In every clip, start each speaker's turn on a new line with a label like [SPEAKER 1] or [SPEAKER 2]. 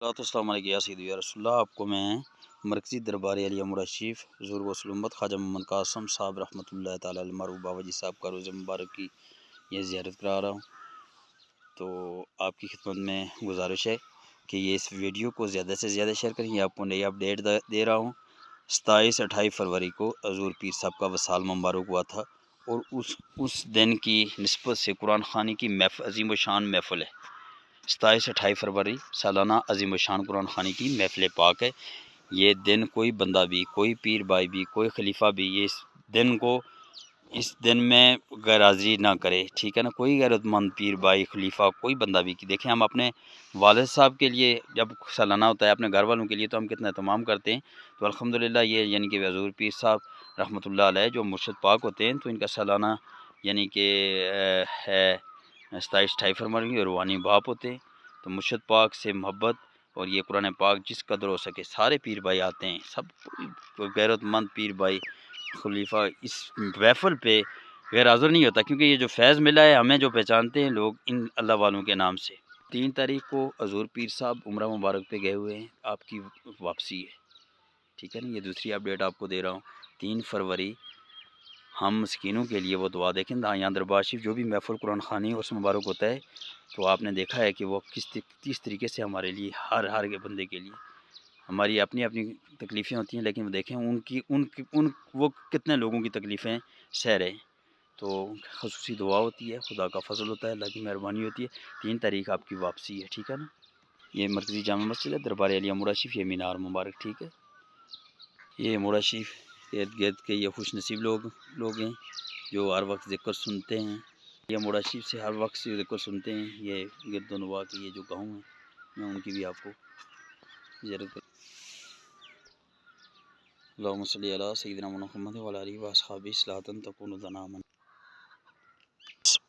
[SPEAKER 1] السلام علیکم یا سیدی یا رسول اللہ۔ آپ کو میں مرکزی دربار علیہ امورہ شریف حضور غوث الامت خواجہ محمد قاسم صاحب رحمۃ اللہ تعالی علیہ معروف بابا جی صاحب کا روز مبارک کی یہ زیارت کرا رہا ہوں۔ تو آپ کی خدمت میں گزارش ہے کہ یہ اس ویڈیو کو زیادہ سے زیادہ شیئر کریں۔ یہ آپ کو نئی اپڈیٹ دے رہا ہوں۔ 27-28 فروری کو حضور پیر صاحب کا وصال مبارک ہوا تھا، اور اس دن کی نسبت سے قرآن خوانی کی عظیم و شان محفل ہے۔ 27-28 فروری سالانہ عظیم و شان قرآن خوانی کی محفل پاک ہے۔ یہ دن کوئی بندہ بھی، کوئی پیر بھائی بھی، کوئی خلیفہ بھی یہ اس دن میں غیر حاضری نہ کرے، ٹھیک ہے نا۔ کوئی غیرت مند پیر بھائی خلیفہ کوئی بندہ بھی دیکھیں، ہم اپنے والد صاحب کے لیے جب سالانہ ہوتا ہے، اپنے گھر والوں کے لیے تو ہم کتنا اہتمام کرتے ہیں۔ تو الحمدللہ یہ یعنی کہ حضور پیر صاحب رحمۃ اللہ علیہ جو مرشد پاک ہوتے ہیں، تو ان کا سالانہ یعنی کہ ہے 27-28 فروری اور روحانی باپ ہوتے ہیں۔ تو مرشد پاک سے محبت اور یہ قرآن پاک جس قدر ہو سکے سارے پیر بھائی آتے ہیں، سب کوئی غیرت مند پیر بھائی خلیفہ اس محفل پہ غیر حاضر نہیں ہوتا، کیونکہ یہ جو فیض ملا ہے ہمیں جو پہچانتے ہیں لوگ ان اللہ والوں کے نام سے۔ 3 تاریخ کو حضور پیر صاحب عمرہ مبارک پہ گئے ہوئے ہیں، آپ کی واپسی ہے، ٹھیک ہے نا۔ یہ دوسری اپڈیٹ آپ کو دے رہا ہوں۔ 3 فروری ہم مسکینوں کے لیے وہ دعا دیکھیں، یہاں دربار شریف جو بھی محفل قرآن خوانی اور مبارک ہوتا ہے، تو آپ نے دیکھا ہے کہ وہ کس طریقے سے ہمارے لیے ہر کے بندے کے لیے ہماری اپنی تکلیفیں ہوتی ہیں، لیکن وہ دیکھیں وہ کتنے لوگوں کی تکلیفیں سہ رہے ہیں۔ تو خصوصی دعا ہوتی ہے، خدا کا فضل ہوتا ہے، اللہ کی مہربانی ہوتی ہے۔ 3 تاریخ آپ کی واپسی ہے، ٹھیک ہے نا۔ یہ مرکزی جامع مسجد ہے، دربار علیہ امورہ شریف، یہ مینار مبارک، ٹھیک ہے۔ یہ امورہ شریف ارد گرد کے یہ خوش نصیب لوگ ہیں جو ہر وقت ذکر سنتے ہیں۔ یہ امورہ شریف سے ہر وقت سے ذکر سنتے ہیں۔ یہ گرد و نواح کے یہ جو گاؤں ہیں، میں ان کی بھی آپ کو زیارت کر۔ اللہم صلی علی سیدنا محمد وعلی آلہ واصحابہ صلاۃ تکون لنا من۔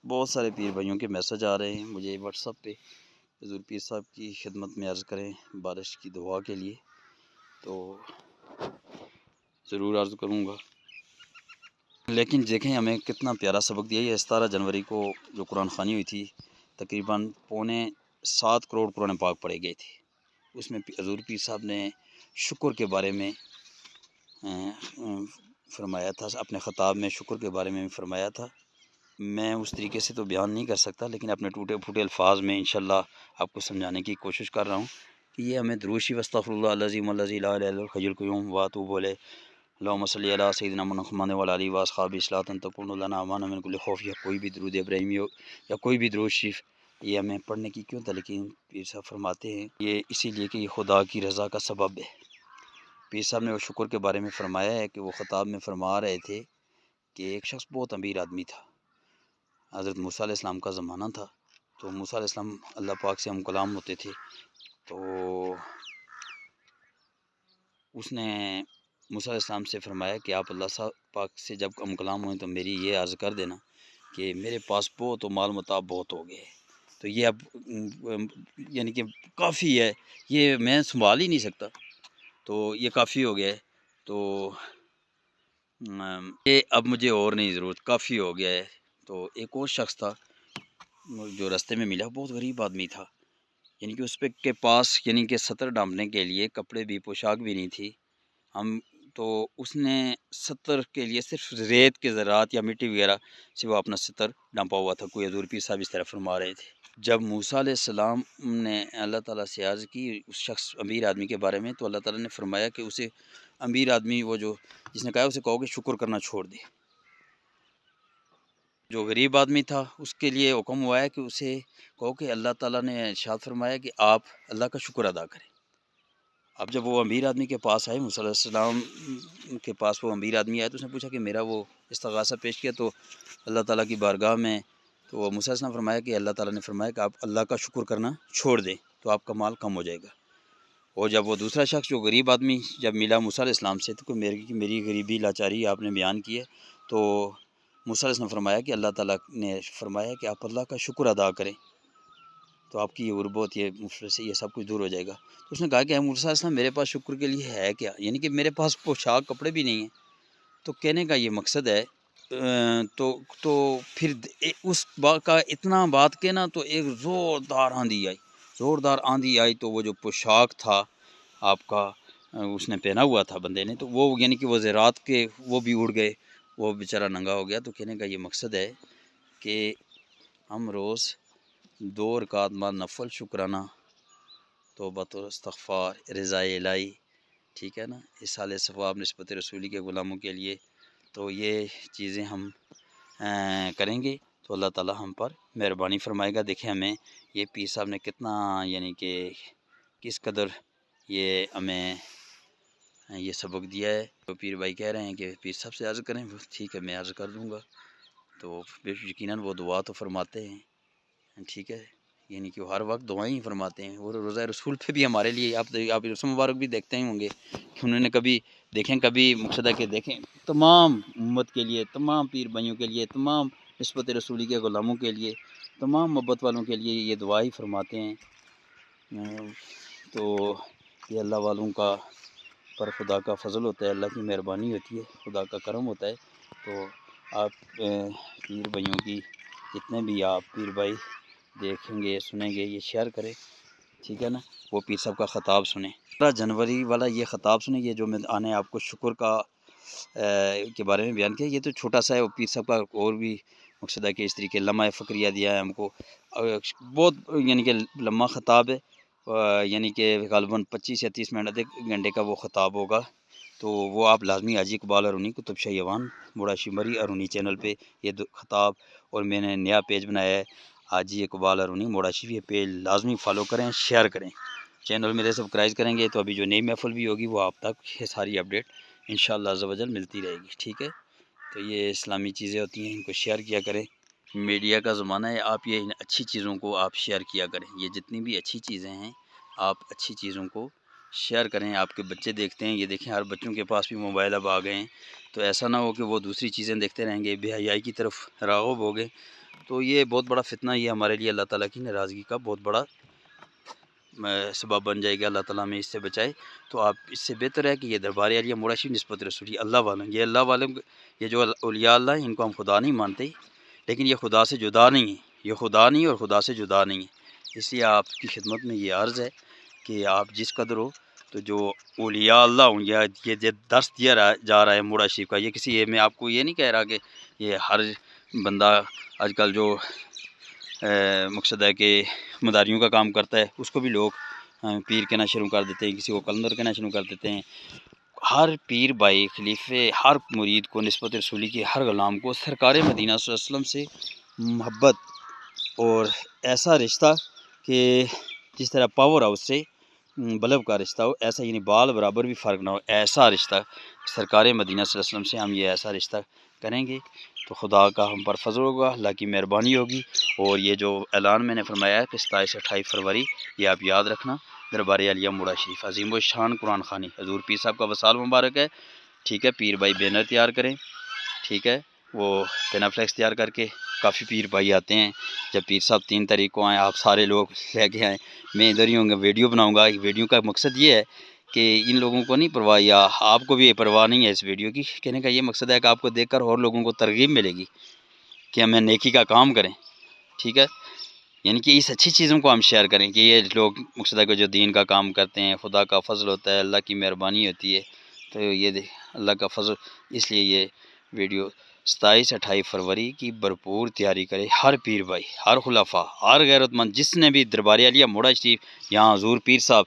[SPEAKER 1] بہت سارے پیر بھائیوں کے میسج آ رہے ہیں مجھے واٹس ایپ پہ، حضور پیر صاحب کی خدمت میں عرض کریں بارش کی دعا کے لیے، تو ضرور عرض کروں گا۔ لیکن دیکھیں ہمیں کتنا پیارا سبق دیا۔ یہ 17 جنوری کو جو قرآن خوانی ہوئی تھی، تقریباً 7.25 کروڑ قرآن پاک پڑھے گئے تھے۔ اس میں حضور پیر صاحب نے شکر کے بارے میں فرمایا تھا، اپنے خطاب میں شکر کے بارے میں فرمایا تھا۔ میں اس طریقے سے تو بیان نہیں کر سکتا، لیکن اپنے ٹوٹے پھوٹے الفاظ میں انشاءاللہ آپ کو سمجھانے کی کوشش کر رہا ہوں کہ یہ ہمیں درود شریف استغفر اللہ العظیم الذی لا الہ الا هو الحی القیوم واتوب بولے، اللہم صلی علی سیدنا محمد وعلی آلہ واصحابہ صلاۃ تکون لنا امان من کل خوف، یا کوئی بھی درود ابراہیمی ہو یا کوئی بھی درود شریف، یہ ہمیں پڑھنے کی کیوں تلقین پیر صاحب فرماتے ہیں؟ یہ اسی لیے کہ یہ خدا کی رضا کا سبب ہے۔ پیر صاحب نے وہ شکر کے بارے میں فرمایا ہے کہ وہ خطاب میں فرما رہے تھے کہ ایک شخص بہت امیر آدمی تھا، حضرت موسیٰ علیہ السلام کا زمانہ تھا، تو موسیٰ علیہ السلام اللہ پاک سے ہم کلام ہوتے تھے، تو اس نے موسیٰ علیہ السلام سے فرمایا کہ آپ اللہ پاک سے جب ہم کلام ہوئیں تو میری یہ عرض کر دینا کہ میرے پاس بہت و مال متاع بہت ہو گئے، تو یہ اب یعنی کہ کافی ہے، یہ میں سنبھال ہی نہیں سکتا، تو یہ کافی ہو گیا ہے، تو یہ اب مجھے اور نہیں ضرورت، کافی ہو گیا ہے۔ تو ایک اور شخص تھا جو راستے میں ملا، بہت غریب آدمی تھا، یعنی کہ اس کے پاس یعنی کہ ستر ڈھانپنے کے لیے کپڑے بھی پوشاک بھی نہیں تھی۔ تو اس نے ستر کے لیے صرف ریت کے ذرات یا مٹی وغیرہ سے وہ اپنا ستر ڈھانپا ہوا تھا۔ کوئی حضور پیر صاحب اس طرح فرما رہے تھے۔ جب موسیٰ علیہ السلام نے اللہ تعالیٰ سے عرض کی اس شخص امیر آدمی کے بارے میں، تو اللہ تعالیٰ نے فرمایا کہ اسے امیر آدمی وہ جو جس نے کہا اسے کہو کہ شکر کرنا چھوڑ دے۔ جو غریب آدمی تھا اس کے لیے حکم ہوا ہے کہ اسے کہو کہ اللہ تعالیٰ نے ارشاد فرمایا کہ آپ اللہ کا شکر ادا کریں۔ اب جب وہ امیر آدمی کے پاس آئے، موسیٰ علیہ السلام کے پاس وہ امیر آدمی آئے، تو اس نے پوچھا کہ میرا وہ استغاثہ پیش کیا تو اللہ تعالیٰ کی بارگاہ میں، تو وہ موسیٰ علیہ السلام فرمایا کہ اللہ تعالیٰ نے فرمایا کہ آپ اللہ کا شکر کرنا چھوڑ دیں تو آپ کا مال کم ہو جائے گا۔ اور جب وہ دوسرا شخص جو غریب آدمی جب ملا موسیٰ علیہ السلام سے، تو میری غریبی لاچاری آپ نے بیان کی ہے، تو موسیٰ علیہ السلام نے فرمایا کہ اللہ تعالیٰ نے فرمایا کہ آپ اللہ کا شکر ادا کریں تو آپ کی یہ غربت، یہ مفلس، یہ سب کچھ دور ہو جائے گا۔ تو اس نے کہا کہ موسیٰ علیہ السلام میرے پاس شکر کے لیے ہے کیا، یعنی کہ میرے پاس پوشاک کپڑے بھی نہیں ہیں۔ تو کہنے کا یہ مقصد ہے تو پھر اس بات کا اتنا بات کہنا، تو ایک زوردار آندھی آئی، زوردار آندھی آئی تو وہ جو پوشاک تھا آپ کا اس نے پہنا ہوا تھا بندے نے، تو وہ یعنی کہ وہ زیورات کے وہ بھی اڑ گئے، وہ بیچارہ ننگا ہو گیا۔ تو کہنے کا یہ مقصد ہے کہ ہم روز 2 رکعت بعد نفل شکرانہ، توبۃ و استغفار، رضائے الہی، ٹھیک ہے نا، اصالِ ثواب نسبت رسولی کے غلاموں کے لیے، تو یہ چیزیں ہم کریں گے تو اللہ تعالی ہم پر مہربانی فرمائے گا۔ دیکھیں ہمیں یہ پیر صاحب نے کتنا یعنی کہ کس قدر یہ ہمیں یہ سبق دیا ہے۔ تو پیر بھائی کہہ رہے ہیں کہ پیر صاحب سے عرض کریں، ٹھیک ہے میں عرض کر دوں گا، تو یقیناً وہ دعا تو فرماتے ہیں، ٹھیک ہے، یعنی کہ وہ ہر وقت دعائیں ہی فرماتے ہیں، اور روزہ رسول پہ بھی ہمارے لیے آپ رسول مبارک بھی دیکھتے ہی ہوں گے کہ انہوں نے کبھی مقصدہ کہ دیکھیں تمام امت کے لیے، تمام پیر بھائیوں کے لیے، تمام نسبت رسولی کے غلاموں کے لیے، تمام محبت والوں کے لیے یہ دعا ہی فرماتے ہیں۔ تو یہ اللہ والوں کا پر خدا کا فضل ہوتا ہے، اللہ کی مہربانی ہوتی ہے، خدا کا کرم ہوتا ہے۔ تو آپ پیر بھائیوں کی جتنے بھی آپ پیر بھائی دیکھیں گے سنیں گے یہ شیئر کریں، ٹھیک ہے نا، وہ پیر صاحب کا خطاب سنیں، 15 جنوری والا یہ خطاب سنیں، یہ جو میں آنے آپ کو شکر کا کے بارے میں بیان کیا، یہ تو چھوٹا سا ہے، وہ پیر صاحب کا اور بھی مقصد ہے کہ اس طریقے لمحہ فکریہ دیا ہے ہم کو، بہت یعنی کہ لمحہ خطاب ہے، یعنی کہ غالباً 25 یا 30 منٹ آدھے گھنٹے کا وہ خطاب ہوگا، تو وہ آپ لازمی حاجی اقبال ارونی کتب شاہ ایوان موڑا شمری ارونی چینل پہ یہ خطاب، اور میں نے نیا پیج بنایا ہے حاجی اقبال ارونی موڑا شیف، یہ پیج لازمی فالو کریں، شیئر کریں، چینل میرے سبسکرائب کریں گے تو ابھی جو نئی محفل بھی ہوگی وہ آپ تک یہ ساری اپڈیٹ انشاءاللہ عز و جل ملتی رہے گی، ٹھیک ہے۔ تو یہ اسلامی چیزیں ہوتی ہیں، ان کو شیئر کیا کریں، میڈیا کا زمانہ ہے، آپ یہ ان اچھی چیزوں کو آپ شیئر کیا کریں، یہ جتنی بھی اچھی چیزیں ہیں آپ اچھی چیزوں کو شیئر کریں۔ آپ کے بچے دیکھتے ہیں، یہ دیکھیں ہر بچوں کے پاس بھی موبائل اب آ گئے ہیں، تو ایسا نہ ہو کہ وہ دوسری چیزیں دیکھتے رہیں گے، بے حیائی کی طرف راغب ہو گئے، تو یہ بہت بڑا فتنہ، یہ ہمارے لیے اللہ تعالیٰ کی ناراضگی کا بہت بڑا سبب بن جائے گا، اللہ تعالیٰ ہمیں اس سے بچائے۔ تو آپ اس سے بہتر ہے کہ یہ دربار عالیہ موڑا شریف نسبت رسولی اللہ والوں، یہ اللہ والوں، یہ جو اولیاء اللہ ہیں ان کو ہم خدا نہیں مانتے، لیکن یہ خدا سے جدا نہیں ہیں، یہ خدا نہیں اور خدا سے جدا نہیں ہیں، اس لیے آپ کی خدمت میں یہ عرض ہے کہ آپ جس قدر ہو تو جو اولیاء اللہ ہوں، یا یہ درس دیا جا رہا ہے موڑا شریف کا، یہ کسی میں آپ کو یہ نہیں کہہ رہا کہ یہ ہر بندہ آج کل جو مقصد ہے کہ مداریوں کا کام کرتا ہے اس کو بھی لوگ پیر کہنا شروع کر دیتے ہیں، کسی کو کلندر کہنا شروع کر دیتے ہیں۔ ہر پیر بھائی خلیفے، ہر مرید کو نسبت رسولی کے ہر غلام کو سرکار مدینہ صلی اللہ علیہ وسلم سے محبت اور ایسا رشتہ کہ جس طرح پاور ہاؤس سے بلب کا رشتہ ہو، ایسا یعنی بال برابر بھی فرق نہ ہو، ایسا رشتہ سرکار مدینہ صلی اللہ علیہ وسلم سے ہم یہ ایسا رشتہ کریں گے تو خدا کا ہم پر فضل ہوگا، اللہ کی مہربانی ہوگی۔ اور یہ جو اعلان میں نے فرمایا ہے کہ 27-28 فروری یہ آپ یاد رکھنا، دربار عالیہ موڑا شریف عظیم الشان قرآن خوانی حضور پیر صاحب کا وصال مبارک ہے، ٹھیک ہے۔ پیر بھائی بینر تیار کریں، ٹھیک ہے، وہ پینافلیکس تیار کر کے، کافی پیر بھائی آتے ہیں، جب پیر صاحب 3 تاریخ کو آئیں آپ سارے لوگ لے کے آئیں، میں ادھر ہی ہوں گا، ویڈیو بناؤں گا۔ ویڈیو کا مقصد یہ ہے کہ ان لوگوں کو نہیں پرواہ، یا آپ کو بھی پرواہ نہیں ہے اس ویڈیو کی، کہنے کا یہ مقصد ہے کہ آپ کو دیکھ کر اور لوگوں کو ترغیب ملے گی کہ ہمیں نیکی کا کام کریں، ٹھیک ہے، یعنی کہ اس اچھی چیزوں کو ہم شیئر کریں کہ یہ لوگ مقصد ہے کہ جو دین کا کام کرتے ہیں، خدا کا فضل ہوتا ہے، اللہ کی مہربانی ہوتی ہے، تو یہ اللہ کا فضل، اس لیے یہ ویڈیو 27-28 فروری کی بھرپور تیاری کرے ہر پیر بھائی، ہر خلفاء، ہر غیرت مند جس نے بھی دربار عالیہ موڑا شریف یہاں حضور پیر صاحب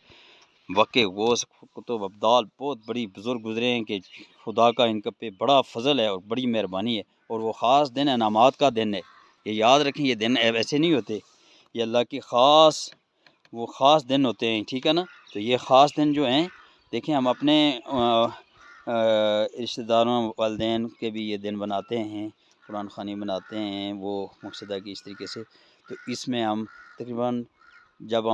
[SPEAKER 1] وقع غوث کتب ابدال بہت بڑی بزرگ گزرے ہیں کہ خدا کا ان پہ بڑا فضل ہے اور بڑی مہربانی ہے، اور وہ خاص دن انعامات کا دن ہے، یہ یاد رکھیں، یہ دن ایسے نہیں ہوتے، یہ اللہ کی وہ خاص دن ہوتے ہیں، ٹھیک ہے نا۔ تو یہ خاص دن جو ہیں، دیکھیں ہم اپنے رشتہ داروں والدین کے بھی یہ دن بناتے ہیں، قرآن خوانی بناتے ہیں، وہ مقصد ہے کہ اس طریقے سے، تو اس میں ہم تقریباً جب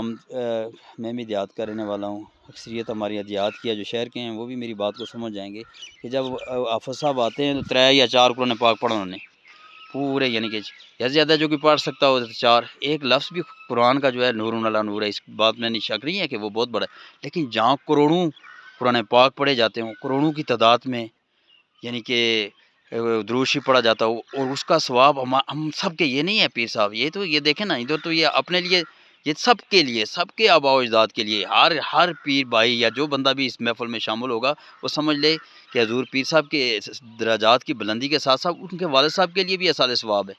[SPEAKER 1] میں بھی دیہات کا رہنے والا ہوں، اکثریت ہماری دیہات کی ہے، جو شہر کے ہیں وہ بھی میری بات کو سمجھ جائیں گے کہ جب حافظ صاحب آتے ہیں تو 3 یا 4 قرآن پاک پڑھا انہوں نے پورے، یعنی کہ یا زیادہ جو کہ پڑھ سکتا ہو 4، ایک لفظ بھی قرآن کا جو ہے نور علی نور ہے، اس بات میں نہیں شک نہیں ہے کہ وہ بہت بڑا ہے، لیکن جہاں کروڑوں قرآن پاک پڑھے جاتے ہوں، کروڑوں کی تعداد میں یعنی کہ درود شریف پڑھا جاتا ہو، اور اس کا ثواب ہم سب کے، یہ نہیں ہے پیر صاحب، یہ تو یہ دیکھیں نا، ادھر تو یہ اپنے لیے یہ سب کے لیے، سب کے آباء و اجداد کے لیے، ہر پیر بھائی یا جو بندہ بھی اس محفل میں شامل ہوگا وہ سمجھ لے کہ حضور پیر صاحب کے درجات کی بلندی کے ساتھ ساتھ ان کے والد صاحب کے لیے بھی اصال ثواب ہے.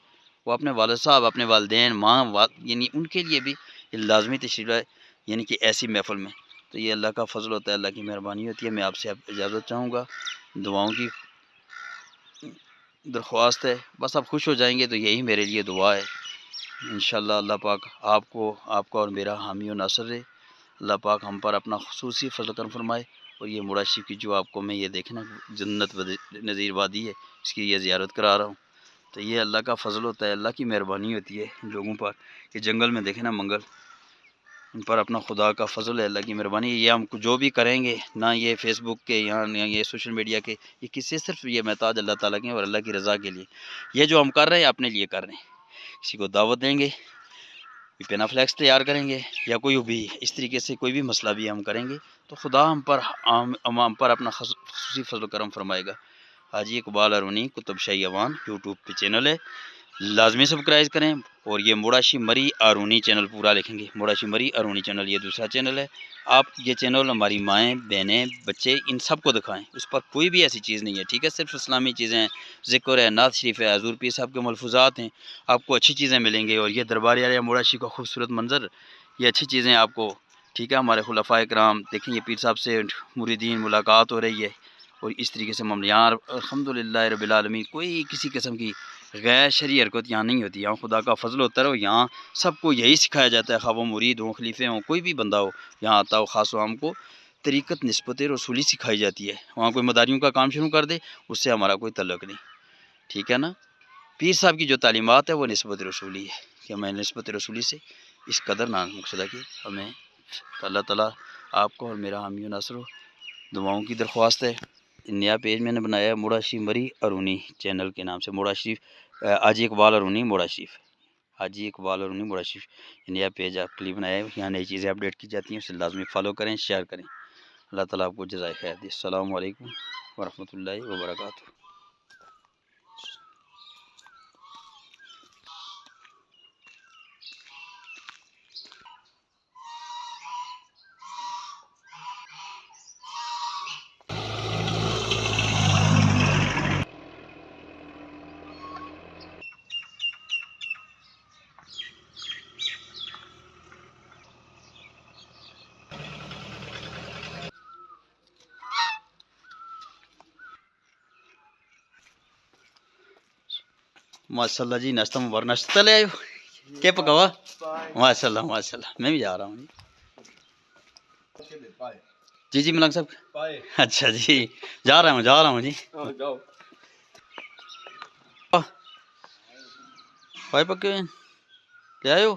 [SPEAKER 1] وہ اپنے والد صاحب، اپنے والدین، ماں، یعنی ان کے لیے بھی یہ لازمی تشریف لائے، یعنی کہ ایسی محفل میں. تو یہ اللہ کا فضل ہوتا ہے، اللہ کی مہربانی ہوتی ہے. میں آپ سے اجازت چاہوں گا، دعاؤں کی درخواست ہے. بس آپ خوش ہو جائیں گے تو یہی میرے لیے دعا ہے. انشاءاللہ اللہ پاک آپ کو اور میرا حامی و ناصر رہے. اللہ پاک ہم پر اپنا خصوصی فضل کرم فرمائے. اور یہ مڑا شریف کی جو آپ کو میں یہ دیکھنا جنت نظیر وادی ہے، اس کی یہ زیارت کرا رہا ہوں. تو یہ اللہ کا فضل ہوتا ہے، اللہ کی مہربانی ہوتی ہے ان لوگوں پر. کہ جنگل میں دیکھیں نا منگل، ان پر اپنا خدا کا فضل ہے، اللہ کی مہربانی. یہ ہم جو بھی کریں گے، نہ یہ فیس بک کے یہاں یہ سوشل میڈیا کے، یہ کسی صرف یہ محتاج اللہ تعالیٰ کے اور اللہ کی رضا کے لیے. یہ جو ہم کر رہے ہیں اپنے لیے کر رہے ہیں. کسی کو دعوت دیں گے، پینا فلیکس تیار کریں گے، یا کوئی بھی اس طریقے سے کوئی بھی مسئلہ بھی ہم کریں گے تو خدا ہم پر اپنا خصوصی فضل و کرم فرمائے گا. حاجی اقبال ارونی کتب شاہی اوان یوٹیوب پہ چینل ہے، لازمی سبسکرائب کریں. اور یہ موڑاشی مری آرونی چینل پورا لکھیں گے، موڑاشی مری آرونی چینل یہ دوسرا چینل ہے. آپ یہ چینل ہماری مائیں، بہنیں، بچے ان سب کو دکھائیں. اس پر کوئی بھی ایسی چیز نہیں ہے، ٹھیک ہے؟ صرف اسلامی چیزیں ہیں، ذکر ہے، نعت شریف ہے، حضور پیر صاحب کے ملفوظات ہیں. آپ کو اچھی چیزیں ملیں گے. اور یہ دربار عالیہ موڑاشی کا خوبصورت منظر، یہ اچھی چیزیں آپ کو، ٹھیک ہے؟ ہمارے خلفائے کرام دیکھیں، یہ پیر صاحب سے مریدین ملاقات ہو رہی ہے. اور اس طریقے سے یہاں الحمدللہ رب العالمین کوئی کسی قسم کی غیر شرعی حرکت یہاں نہیں ہوتی. یہاں خدا کا فضل ہوتا ہے. اور یہاں سب کو یہی سکھایا جاتا ہے، خواہ وہ مرید ہوں، خلیفے ہوں، کوئی بھی بندہ ہو یہاں آتا ہو، خاص و عام کو طریقت نسبت رسولی سکھائی جاتی ہے. وہاں کوئی مداریوں کا کام شروع کر دے، اس سے ہمارا کوئی تعلق نہیں، ٹھیک ہے نا؟ پیر صاحب کی جو تعلیمات ہے وہ نسبت رسولی ہے، کہ ہمیں نسبت رسولی سے اس قدر نہ مقصدہ کہ ہمیں اللہ تعالیٰ آپ کو اور میرا حامی و ناصر ہو. دعاؤں کی درخواست ہے. نیا پیج میں نے بنایا ہے موڑا شریف مری ارونی چینل کے نام سے، موڑا شریف حاجی اقبال ارونی موڑا شریف، حاجی اقبال ارونی موڑا شریف. نیا پیج آپ کے لیے بنایا ہے، یہاں نئی چیزیں اپڈیٹ کی جاتی ہیں، اسے لازمی فالو کریں، شیئر کریں. اللہ تعالیٰ آپ کو جزائے خیر دے. السلام علیکم ورحمۃ اللہ وبرکاتہ. ماشاء اللہ جی، ناشتہ مبارک. ناشتہ لے آئے ہو؟ کیا پکا ہوا؟ ماشاء اللہ ماشاء اللہ. میں بھی جا رہا ہوں جی. جی ملنگ صاحب. اچھا جی، جا رہا ہوں جی. پائے پکے ہوئے لے آئے ہو؟